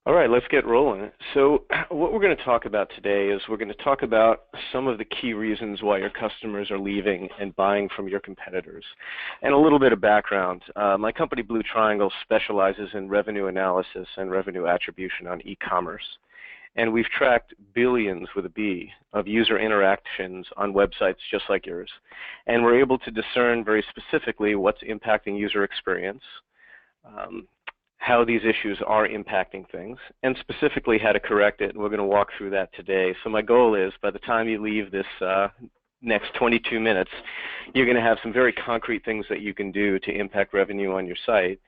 All right, let's get rolling. So what we're going to talk about today is we're going to talk about some of the key reasons why your customers are leaving and buying from your competitors, and a little bit of background. My company, Blue Triangle, specializes in revenue analysis and revenue attribution on e-commerce. And we've tracked billions, with a B, of user interactions on websites just like yours. And we're able to discern very specifically what's impacting user experience, how these issues are impacting things, and specifically how to correct it. And we're going to walk through that today. So my goal is, by the time you leave this next 22 minutes, you're going to have some very concrete things that you can do to impact revenue on your site,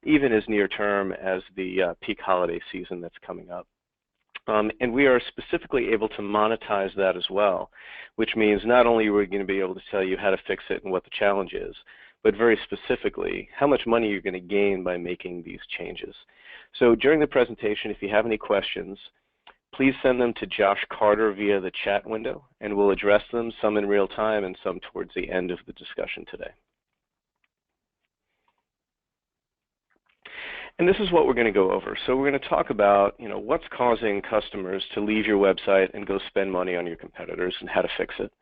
even as near term as the peak holiday season that's coming up. And we are specifically able to monetize that as well, which means not only are we going to be able to tell you how to fix it and what the challenge is, but very specifically, how much money you're going to gain by making these changes. So during the presentation, if you have any questions, please send them to Josh Carter via the chat window, and we'll address them, some in real time and some towards the end of the discussion today. And this is what we're going to go over. So we're going to talk about, what's causing customers to leave your website and go spend money on your competitors and how to fix it.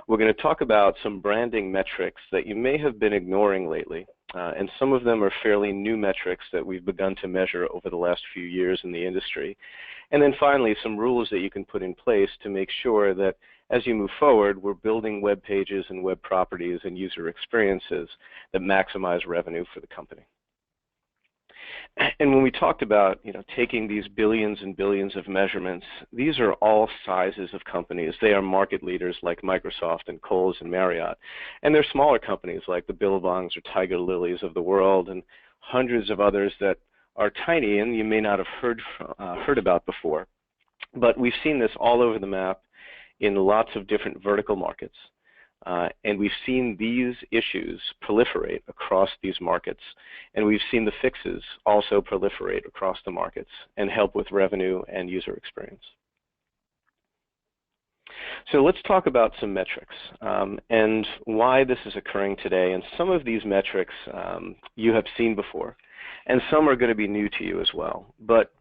We're going to talk about some branding metrics that you may have been ignoring lately, and some of them are fairly new metrics that we've begun to measure over the last few years in the industry. And then finally, some rules that you can put in place to make sure that as you move forward, we're building web pages and web properties and user experiences that maximize revenue for the company. And when we talked about taking these billions and billions of measurements, these are all sizes of companies. They are market leaders like Microsoft and Kohl's and Marriott. And they're smaller companies like the Billabongs or Tiger Lilies of the world and hundreds of others that are tiny and you may not have heard about before. But we've seen this all over the map in lots of different vertical markets. And we've seen these issues proliferate across these markets. And we've seen the fixes also proliferate across the markets and help with revenue and user experience. So let's talk about some metrics and why this is occurring today. And some of these metrics you have seen before, and some are going to be new to you as well. But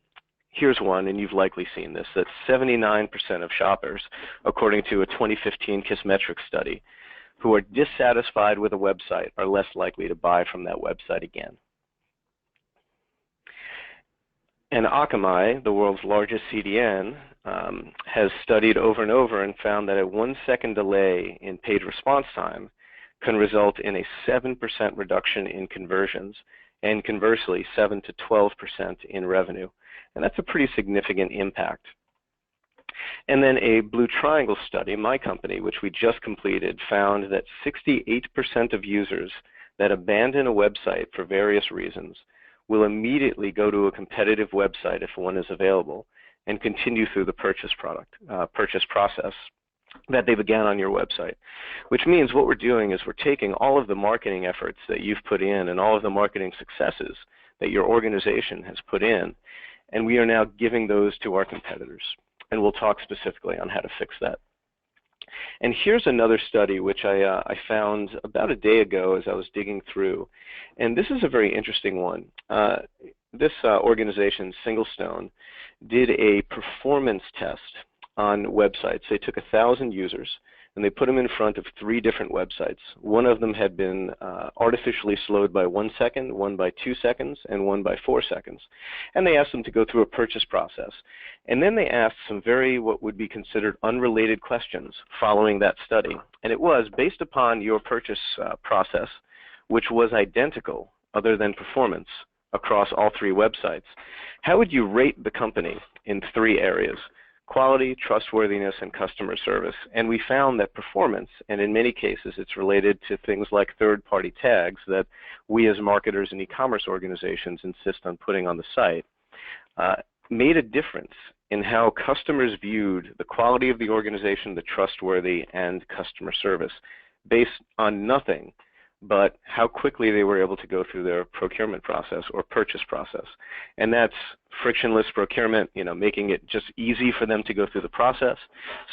here's one, and you've likely seen this, that 79% of shoppers, according to a 2015 Kissmetrics study, who are dissatisfied with a website are less likely to buy from that website again. And Akamai, the world's largest CDN, has studied over and over and found that a 1-second delay in page response time can result in a 7% reduction in conversions, and conversely 7 to 12% in revenue. And that's a pretty significant impact. And then a Blue Triangle study, my company, which we just completed, found that 68% of users that abandon a website for various reasons will immediately go to a competitive website if one is available and continue through the purchase process that they began on your website. Which means what we're doing is we're taking all of the marketing efforts that you've put in and all of the marketing successes that your organization has put in, and we are now giving those to our competitors. And we'll talk specifically on how to fix that. And here's another study which I found about a day ago as I was digging through. And this is a very interesting one. This organization, Singlestone, did a performance test on websites. They took 1,000 users and they put them in front of 3 different websites. One of them had been artificially slowed by 1 second, one by 2 seconds, and one by 4 seconds. And they asked them to go through a purchase process. And then they asked some very what would be considered unrelated questions following that study. And it was based upon your purchase process, which was identical other than performance across all 3 websites. How would you rate the company in 3 areas? Quality, trustworthiness, and customer service. And we found that performance, and in many cases it's related to things like third-party tags that we as marketers and e-commerce organizations insist on putting on the site, made a difference in how customers viewed the quality of the organization, the trustworthy, and customer service based on nothing but how quickly they were able to go through their procurement process or purchase process. And that's frictionless procurement, making it just easy for them to go through the process.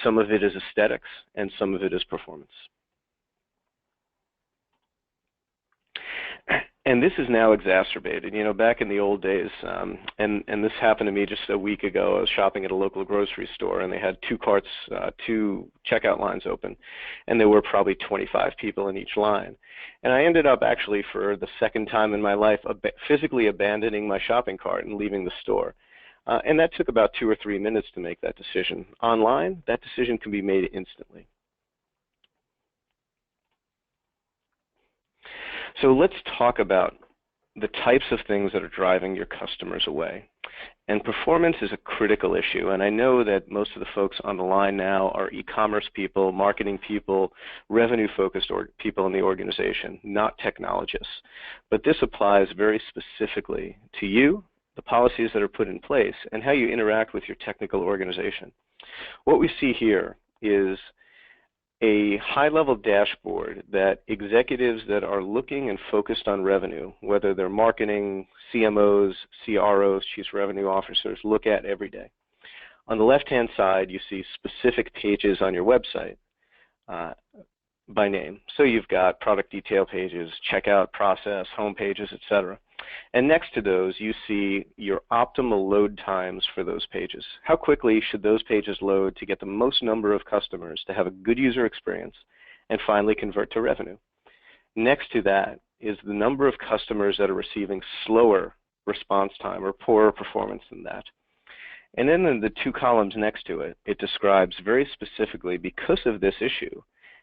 Some of it is aesthetics, and some of it is performance. And this is now exacerbated. You know, back in the old days, and this happened to me just a week ago. I was shopping at a local grocery store, and they had two checkout lines open, and there were probably 25 people in each line. And I ended up actually, for the second time in my life, physically abandoning my shopping cart and leaving the store. And that took about 2 or 3 minutes to make that decision. Online, that decision can be made instantly. So let's talk about the types of things that are driving your customers away. And performance is a critical issue, and I know that most of the folks on the line now are e-commerce people, marketing people, revenue-focused people in the organization, not technologists. But this applies very specifically to you, the policies that are put in place, and how you interact with your technical organization. What we see here is a high-level dashboard that executives that are looking and focused on revenue, whether they're marketing, CMOs, CROs, chief revenue officers, look at every day. On the left-hand side, you see specific pages on your website by name. So you've got product detail pages, checkout process, home pages, etc. And next to those, you see your optimal load times for those pages. How quickly should those pages load to get the most number of customers to have a good user experience and finally convert to revenue? Next to that is the number of customers that are receiving slower response time or poorer performance than that. And then in the two columns next to it, it describes very specifically, because of this issue,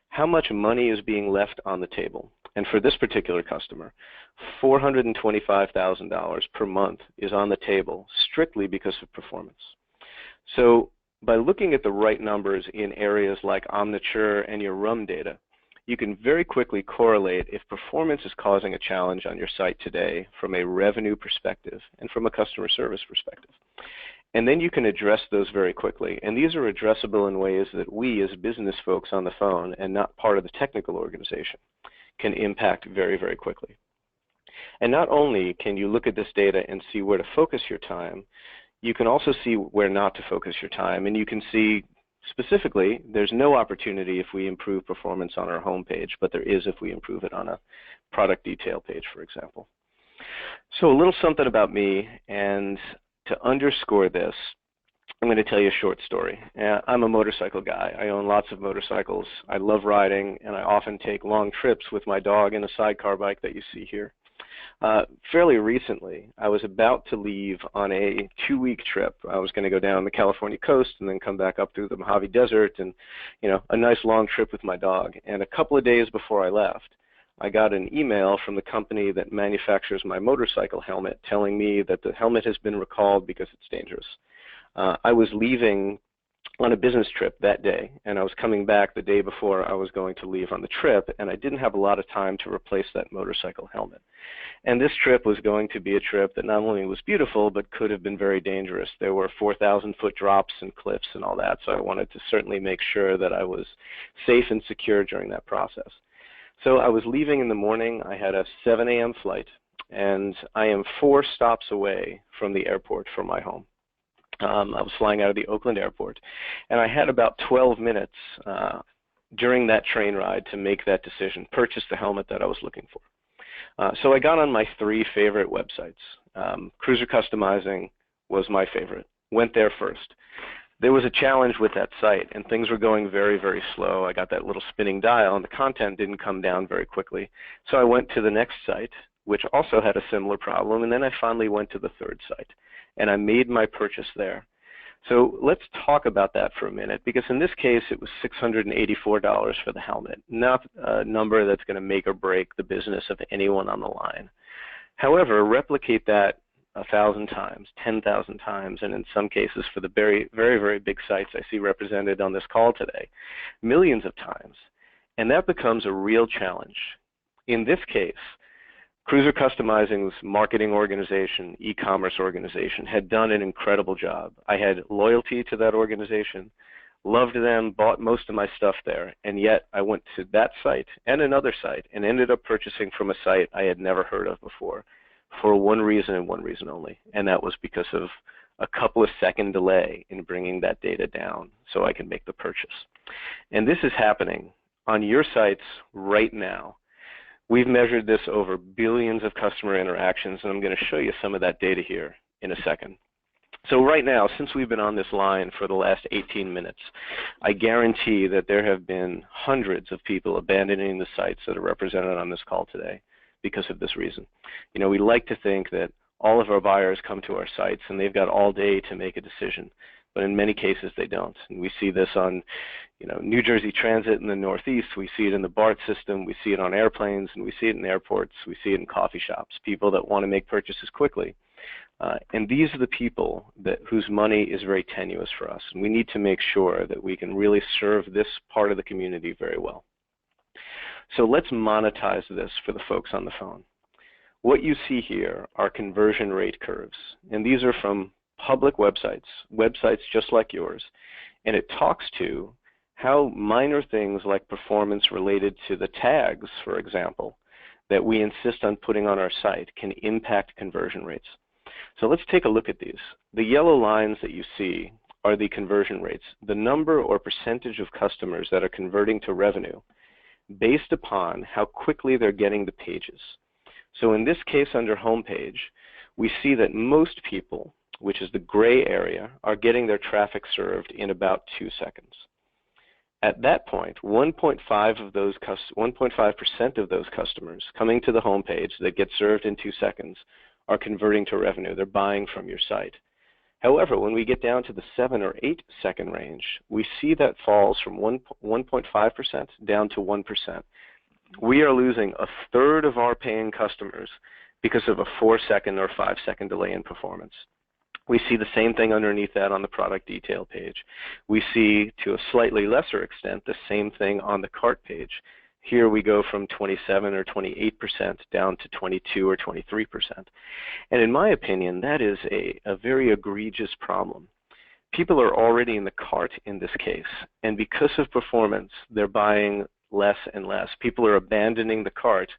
how much money is being left on the table. And for this particular customer, $425,000 per month is on the table strictly because of performance. So by looking at the right numbers in areas like Omniture and your RUM data, you can very quickly correlate if performance is causing a challenge on your site today from a revenue perspective and from a customer service perspective. And then you can address those very quickly. And these are addressable in ways that we as business folks on the phone and not part of the technical organization can impact very, very quickly. And not only can you look at this data and see where to focus your time, you can also see where not to focus your time. And you can see specifically there's no opportunity if we improve performance on our home page, but there is if we improve it on a product detail page, for example. So a little something about me, and to underscore this, I'm going to tell you a short story. I'm a motorcycle guy. I own lots of motorcycles. I love riding, and I often take long trips with my dog in a sidecar bike that you see here. Fairly recently, I was about to leave on a 2-week trip. I was going to go down the California coast and then come back up through the Mojave Desert, and a nice long trip with my dog. And a couple of days before I left, I got an email from the company that manufactures my motorcycle helmet telling me that the helmet has been recalled because it's dangerous. I was leaving on a business trip that day, and I was coming back the day before I was going to leave on the trip, and I didn't have a lot of time to replace that motorcycle helmet. And this trip was going to be a trip that not only was beautiful, but could have been very dangerous. There were 4,000-foot drops and cliffs and all that, so I wanted to certainly make sure that I was safe and secure during that process. So I was leaving in the morning. I had a 7 a.m. flight, and I am 4 stops away from the airport from my home. I was flying out of the Oakland airport, and I had about 12 minutes during that train ride to make that decision, purchase the helmet that I was looking for. So I got on my 3 favorite websites. Cruiser Customizing was my favorite. Went there first. There was a challenge with that site, and things were going very, very slow. I got that little spinning dial, and the content didn't come down very quickly. So I went to the next site, which also had a similar problem, and then I finally went to the 3rd site, and I made my purchase there. So let's talk about that for a minute, because in this case, it was $684 for the helmet, not a number that's going to make or break the business of anyone on the line. However, replicate that 1,000 times, 10,000 times, and in some cases for the very, very, very big sites I see represented on this call today, millions of times, and that becomes a real challenge. In this case, Cruiser Customizing's marketing organization, e-commerce organization, had done an incredible job. I had loyalty to that organization, loved them, bought most of my stuff there, and yet I went to that site and another site and ended up purchasing from a site I had never heard of before for one reason and one reason only, and that was because of a couple of second delay in bringing that data down so I could make the purchase. And this is happening on your sites right now. We've measured this over billions of customer interactions, and I'm going to show you some of that data here in a second. So right now, since we've been on this line for the last 18 minutes, I guarantee that there have been hundreds of people abandoning the sites that are represented on this call today because of this reason. You know, we like to think that all of our buyers come to our sites and they've got all day to make a decision, but in many cases they don't. And we see this on, you know, New Jersey Transit in the Northeast. We see it in the BART system. We see it on airplanes, and we see it in airports. We see it in coffee shops. People that want to make purchases quickly. And these are the people whose money is very tenuous for us. And we need to make sure that we can really serve this part of the community very well. So let's monetize this for the folks on the phone. What you see here are conversion rate curves. And these are from public websites, websites just like yours. And it talks to how minor things like performance related to the tags, for example, that we insist on putting on our site can impact conversion rates. So let's take a look at these. The yellow lines that you see are the conversion rates, the number or percentage of customers that are converting to revenue based upon how quickly they're getting the pages. So in this case under homepage, we see that most people, which is the gray area, are getting their traffic served in about 2 seconds. At that point, 1.5% of those customers coming to the homepage that get served in 2 seconds are converting to revenue. They're buying from your site. However, when we get down to the 7 or 8 second range, we see that falls from 1.5% down to 1%. We are losing a third of our paying customers because of a 4-second or 5-second delay in performance. We see the same thing underneath that on the product detail page. We see, to a slightly lesser extent, the same thing on the cart page. Here we go from 27 or 28% down to 22 or 23%. And in my opinion, that is a very egregious problem. People are already in the cart in this case, and because of performance, they're buying less and less. People are abandoning the cart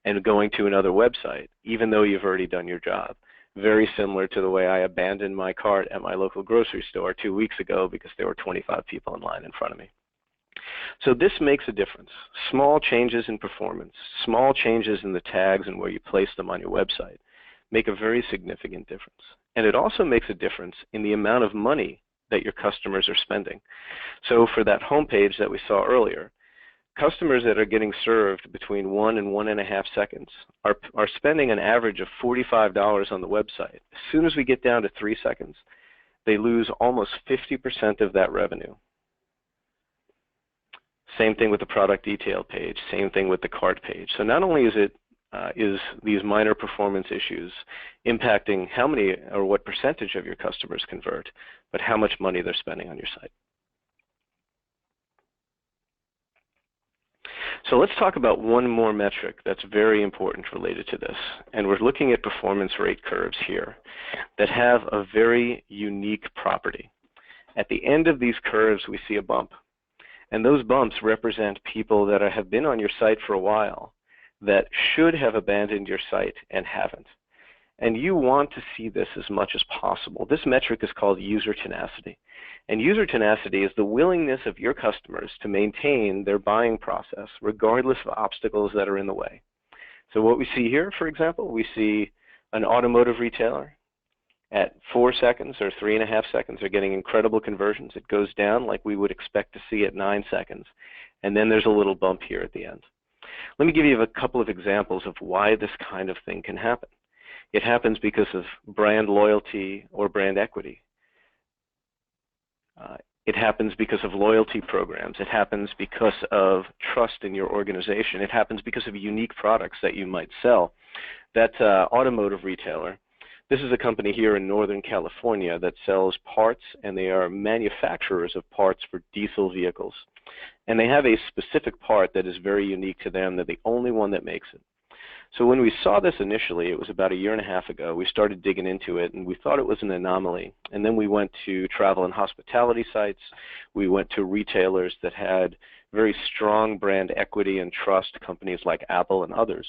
and going to another website, even though you've already done your job. Very similar to the way I abandoned my cart at my local grocery store 2 weeks ago because there were 25 people in line in front of me. So this makes a difference. Small changes in performance, small changes in the tags and where you place them on your website make a very significant difference. And it also makes a difference in the amount of money that your customers are spending. So for that homepage that we saw earlier, customers that are getting served between 1 and 1.5 seconds are spending an average of $45 on the website. As soon as we get down to 3 seconds, they lose almost 50% of that revenue. Same thing with the product detail page, same thing with the cart page. So not only is these minor performance issues impacting how many or what percentage of your customers convert, but how much money they're spending on your site. So let's talk about one more metric that's very important related to this. And we're looking at performance rate curves here that have a very unique property. At the end of these curves, we see a bump. And those bumps represent people that have been on your site for a while that should have abandoned your site and haven't. And you want to see this as much as possible. This metric is called user tenacity. And user tenacity is the willingness of your customers to maintain their buying process regardless of obstacles that are in the way. So what we see here, for example, we see an automotive retailer at 4 seconds or 3.5 seconds are getting incredible conversions. It goes down like we would expect to see at 9 seconds. And then there's a little bump here at the end. Let me give you a couple of examples of why this kind of thing can happen. It happens because of brand loyalty or brand equity. It happens because of loyalty programs. It happens because of trust in your organization. It happens because of unique products that you might sell. That automotive retailer, this is a company here in Northern California that sells parts, and they are manufacturers of parts for diesel vehicles. And they have a specific part that is very unique to them. They're the only one that makes it. So when we saw this initially, it was about 1.5 years ago, we started digging into it, and we thought it was an anomaly. And then we went to travel and hospitality sites. We went to retailers that had very strong brand equity and trust, companies like Apple and others.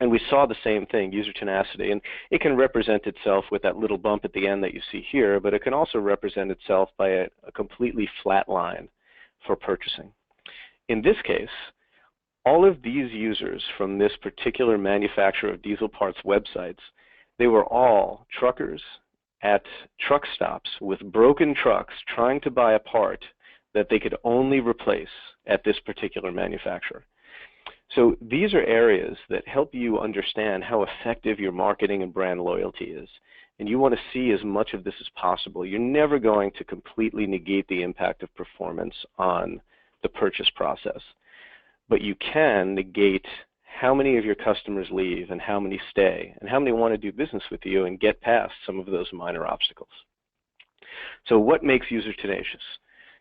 And we saw the same thing, user tenacity. And it can represent itself with that little bump at the end that you see here, but it can also represent itself by a completely flat line for purchasing. In this case, All of these users from this particular manufacturer of diesel parts websites, they were all truckers at truck stops with broken trucks trying to buy a part that they could only replace at this particular manufacturer. So these are areas that help you understand how effective your marketing and brand loyalty is. And you want to see as much of this as possible. You're never going to completely negate the impact of performance on the purchase process, but you can negate how many of your customers leave and how many stay and how many want to do business with you and get past some of those minor obstacles. So what makes user tenacious?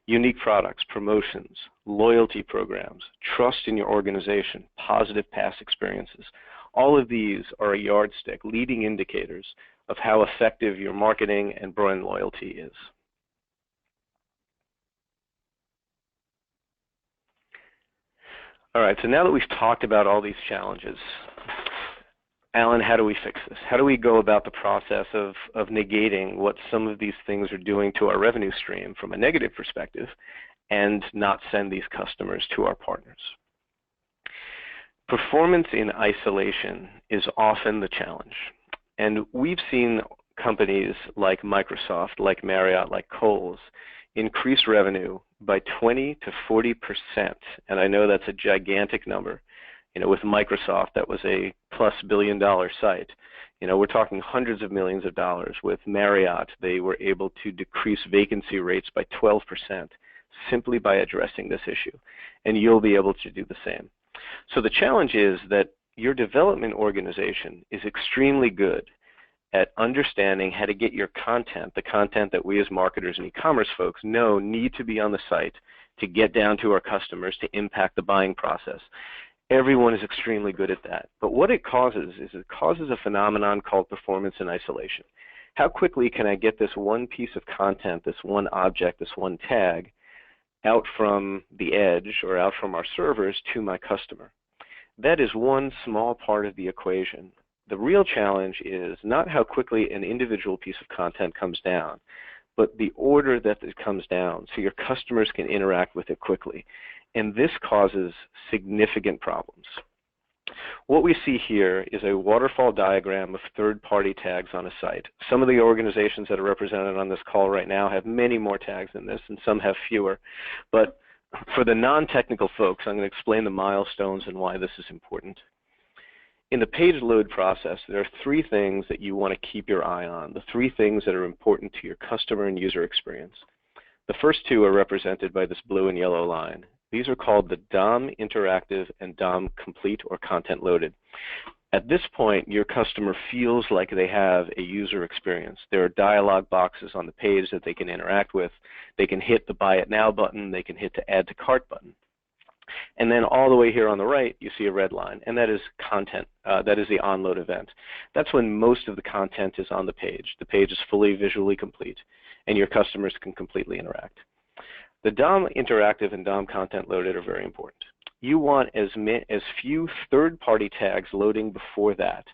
Unique products, promotions, loyalty programs, trust in your organization, positive past experiences. All of these are a yardstick, leading indicators of how effective your marketing and brand loyalty is. All right, so now that we've talked about all these challenges, Alan, how do we fix this? How do we go about the process of negating what some of these things are doing to our revenue stream from a negative perspective and not send these customers to our partners? Performance in isolation is often the challenge. And we've seen companies like Microsoft, like Marriott, like Kohl's increase revenue by 20 to 40%. And I know that's a gigantic number. You know, with Microsoft, that was a plus billion-dollar site. You know, we're talking hundreds of millions of dollars. With Marriott, they were able to decrease vacancy rates by 12% simply by addressing this issue. And you'll be able to do the same. So the challenge is that your development organization is extremely good at understanding how to get your content, the content that we as marketers and e-commerce folks know need to be on the site to get down to our customers to impact the buying process. Everyone is extremely good at that. But what it causes is it causes a phenomenon called performance in isolation. How quickly can I get this one piece of content, this one object, this one tag out from the edge or out from our servers to my customer? That is one small part of the equation. The real challenge is not how quickly an individual piece of content comes down, but the order that it comes down so your customers can interact with it quickly. And this causes significant problems. What we see here is a waterfall diagram of third-party tags on a site. Some of the organizations that are represented on this call right now have many more tags than this, and some have fewer. But for the non-technical folks, I'm going to explain the milestones and why this is important. In the page load process, there are three things that you want to keep your eye on, the three things that are important to your customer and user experience. The first two are represented by this blue and yellow line. These are called the DOM interactive and DOM complete or content loaded. At this point, your customer feels like they have a user experience. There are dialog boxes on the page that they can interact with. They can hit the Buy It Now button. They can hit the Add to Cart button. And then all the way here on the right, you see a red line, and that is content. That is the onload event. That's when most of the content is on the page. The page is fully visually complete, and your customers can completely interact. The DOM interactive and DOM content loaded are very important. You want as few third-party tags loading before that,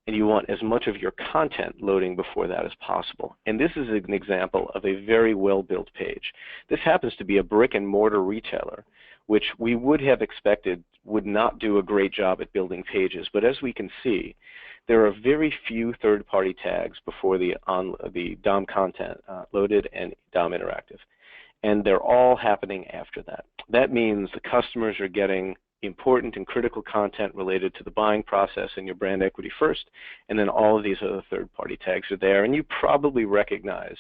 and you want as much of your content loading before that as possible. And this is an example of a very well-built page. This happens to be a brick-and-mortar retailer, which we would have expected would not do a great job at building pages. But as we can see, there are very few third-party tags before the DOM content loaded and DOM interactive. And they're all happening after that. That means the customers are getting important and critical content related to the buying process and your brand equity first, and then all of these other third-party tags are there. And you probably recognize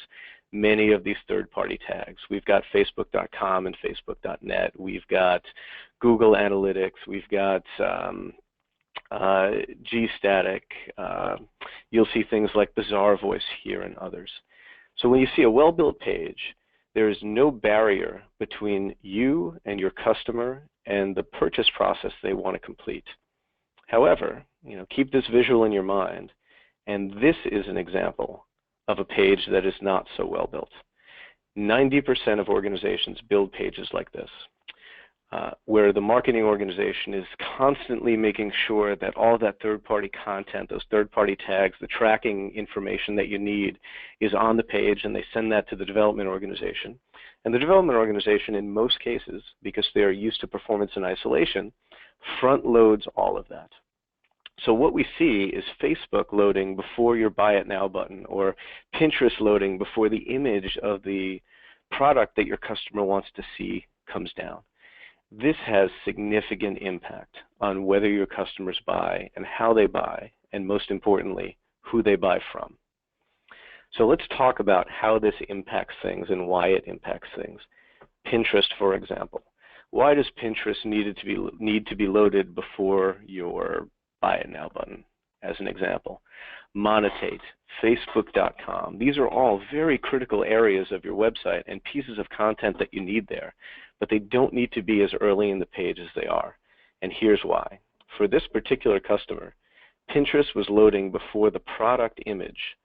many of these third-party tags. We've got Facebook.com and Facebook.net. We've got Google Analytics. We've got GStatic. You'll see things like Bazaarvoice here and others. So when you see a well-built page, there is no barrier between you and your customer and the purchase process they want to complete. However, keep this visual in your mind, and this is an example of a page that is not so well built. 90% of organizations build pages like this, where the marketing organization is constantly making sure that all that third-party content, those third-party tags, the tracking information that you need is on the page, and they send that to the development organization. And the development organization, in most cases, because they are used to performance in isolation, front loads all of that. So what we see is Facebook loading before your Buy It Now button, or Pinterest loading before the image of the product that your customer wants to see comes down. This has significant impact on whether your customers buy and how they buy, and most importantly, who they buy from. So let's talk about how this impacts things and why it impacts things. Pinterest, for example. Why does Pinterest need to be loaded before your Buy It Now button, as an example? Monetate, Facebook.com. These are all very critical areas of your website and pieces of content that you need there, but they don't need to be as early in the page as they are. And here's why. For this particular customer, Pinterest was loading before the product image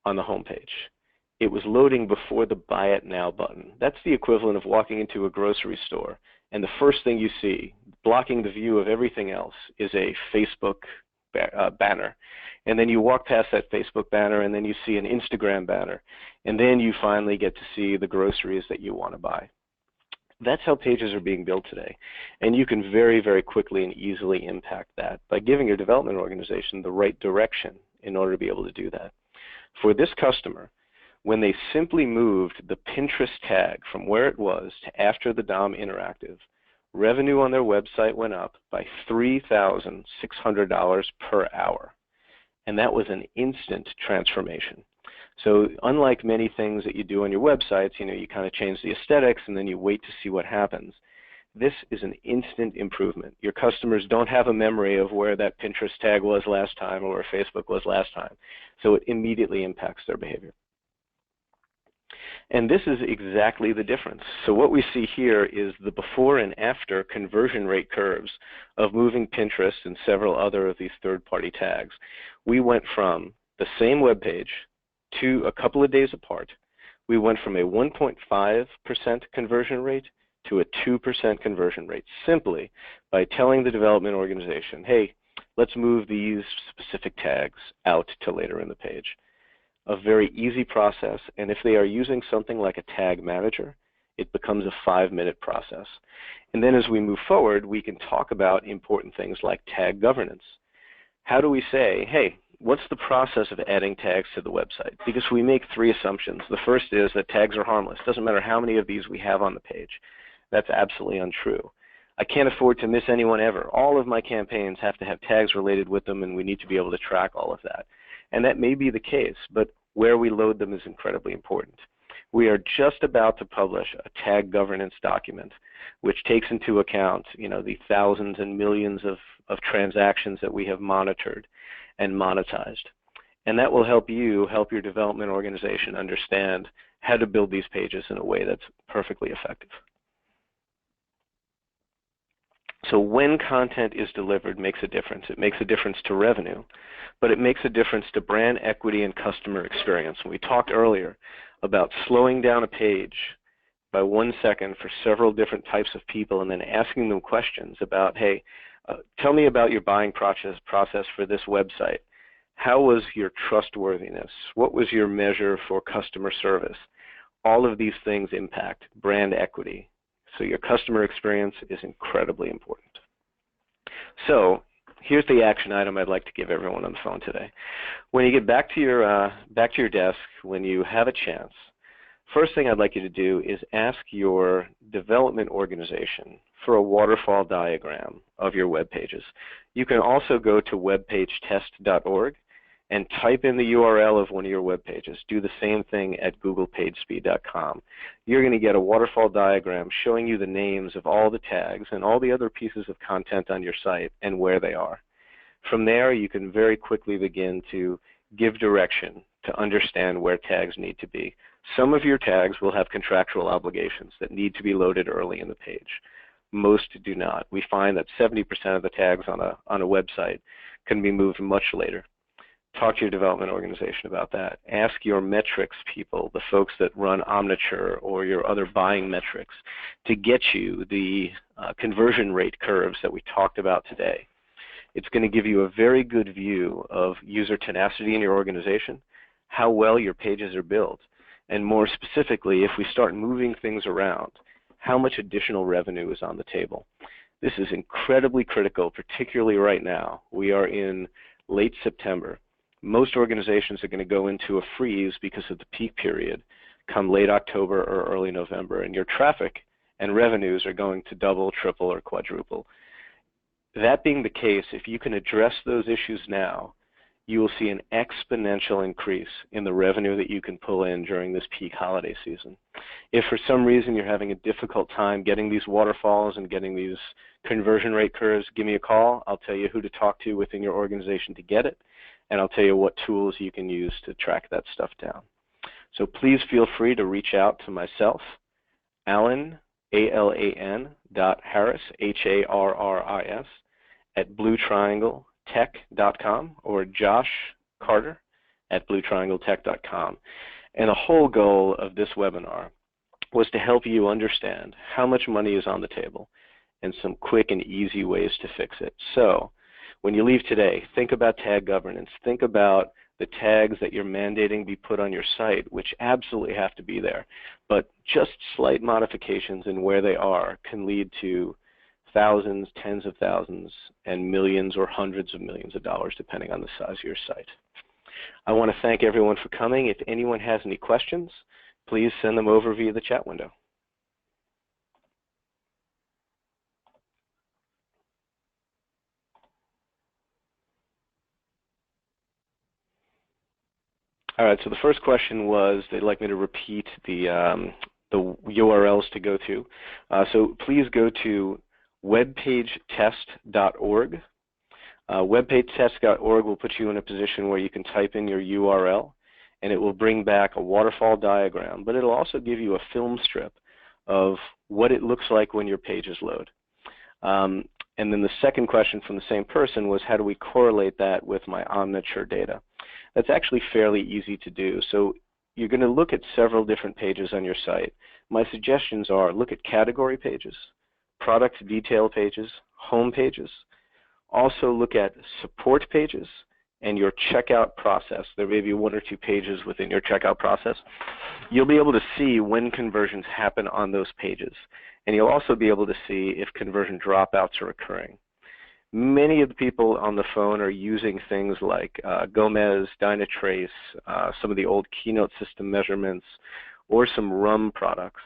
on the home page. It was loading before the Buy It Now button. That's the equivalent of walking into a grocery store, and the first thing you see, blocking the view of everything else, is a Facebook banner. And then you walk past that Facebook banner, and then you see an Instagram banner, and then you finally get to see the groceries that you want to buy. That's how pages are being built today. And you can very, very quickly and easily impact that by giving your development organization the right direction in order to be able to do that. For this customer, when they simply moved the Pinterest tag from where it was to after the DOM interactive, revenue on their website went up by $3,600 per hour. And that was an instant transformation. So unlike many things that you do on your websites, you kind of change the aesthetics and then you wait to see what happens. This is an instant improvement. Your customers don't have a memory of where that Pinterest tag was last time or where Facebook was last time. So it immediately impacts their behavior. And this is exactly the difference. So what we see here is the before and after conversion rate curves of moving Pinterest and several other of these third-party tags. We went from the same web page to a couple of days apart. We went from a 1.5% conversion rate to a 2% conversion rate, simply by telling the development organization, hey, let's move these specific tags out to later in the page. A very easy process, and if they are using something like a tag manager, it becomes a 5-minute process. And then as we move forward, we can talk about important things like tag governance. How do we say, hey, what's the process of adding tags to the website? Because we make 3 assumptions. The first is that tags are harmless. It doesn't matter how many of these we have on the page. That's absolutely untrue. I can't afford to miss anyone ever. All of my campaigns have to have tags related with them, and we need to be able to track all of that. And that may be the case, but where we load them is incredibly important. We are just about to publish a tag governance document, which takes into account, the thousands and millions of transactions that we have monitored and monetized. And that will help you help your development organization understand how to build these pages in a way that's perfectly effective. So when content is delivered makes a difference. It makes a difference to revenue, but it makes a difference to brand equity and customer experience. We talked earlier about slowing down a page by 1 second for several different types of people and then asking them questions about, hey, tell me about your buying process for this website. How was your trustworthiness? What was your measure for customer service? All of these things impact brand equity. So your customer experience is incredibly important. So here's the action item I'd like to give everyone on the phone today. When you get back to your desk, when you have a chance, first thing I'd like you to do is ask your development organization for a waterfall diagram of your web pages. You can also go to webpagetest.org and type in the URL of one of your web pages. Do the same thing at googlepagespeed.com. You're going to get a waterfall diagram showing you the names of all the tags and all the other pieces of content on your site and where they are. From there, you can very quickly begin to give direction to understand where tags need to be. Some of your tags will have contractual obligations that need to be loaded early in the page. Most do not. We find that 70% of the tags on a website can be moved much later. Talk to your development organization about that. Ask your metrics people, the folks that run Omniture or your other buying metrics, to get you the conversion rate curves that we talked about today. It's going to give you a very good view of user tenacity in your organization, how well your pages are built, and more specifically, if we start moving things around, how much additional revenue is on the table. This is incredibly critical, particularly right now. We are in late September. Most organizations are going to go into a freeze because of the peak period come late October or early November, and your traffic and revenues are going to double, triple, or quadruple. That being the case, if you can address those issues now, you will see an exponential increase in the revenue that you can pull in during this peak holiday season. If for some reason you're having a difficult time getting these waterfalls and getting these conversion rate curves, give me a call. I'll tell you who to talk to within your organization to get it, and I'll tell you what tools you can use to track that stuff down. So please feel free to reach out to myself, Alan, A-L-A-N, Harris, H-A-R-R-I-S, at BlueTriangleTech.com, or Josh Carter at BlueTriangleTech.com. And the whole goal of this webinar was to help you understand how much money is on the table and some quick and easy ways to fix it. So when you leave today, think about tag governance. Think about the tags that you're mandating be put on your site, which absolutely have to be there. But just slight modifications in where they are can lead to thousands, tens of thousands, and millions or hundreds of millions of dollars, depending on the size of your site. I want to thank everyone for coming. If anyone has any questions, please send them over via the chat window. All right, so the first question was they'd like me to repeat the URLs to go to. So please go to webpagetest.org. Webpagetest.org will put you in a position where you can type in your URL, and it will bring back a waterfall diagram, but it'll also give you a film strip of what it looks like when your pages load. And then the second question from the same person was, how do we correlate that with my Omniture data? That's actually fairly easy to do. So you're going to look at several different pages on your site. My suggestions are look at category pages, product detail pages, home pages. Also look at support pages and your checkout process. There may be one or two pages within your checkout process. You'll be able to see when conversions happen on those pages. And you'll also be able to see if conversion dropouts are occurring. Many of the people on the phone are using things like Gomez, Dynatrace, some of the old Keynote system measurements, or some RUM products.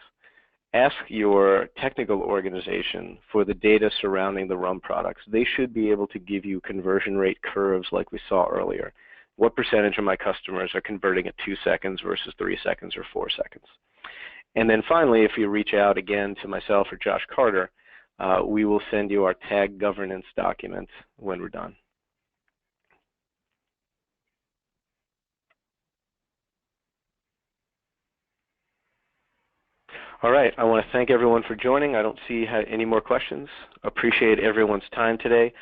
Ask your technical organization for the data surrounding the RUM products. They should be able to give you conversion rate curves like we saw earlier. What percentage of my customers are converting at 2 seconds versus 3 seconds or 4 seconds? And then finally, if you reach out again to myself or Josh Carter, we will send you our tag governance document when we're done. All right, I want to thank everyone for joining. I don't see any more questions. Appreciate everyone's time today.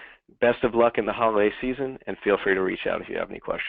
Best of luck in the holiday season, and feel free to reach out if you have any questions.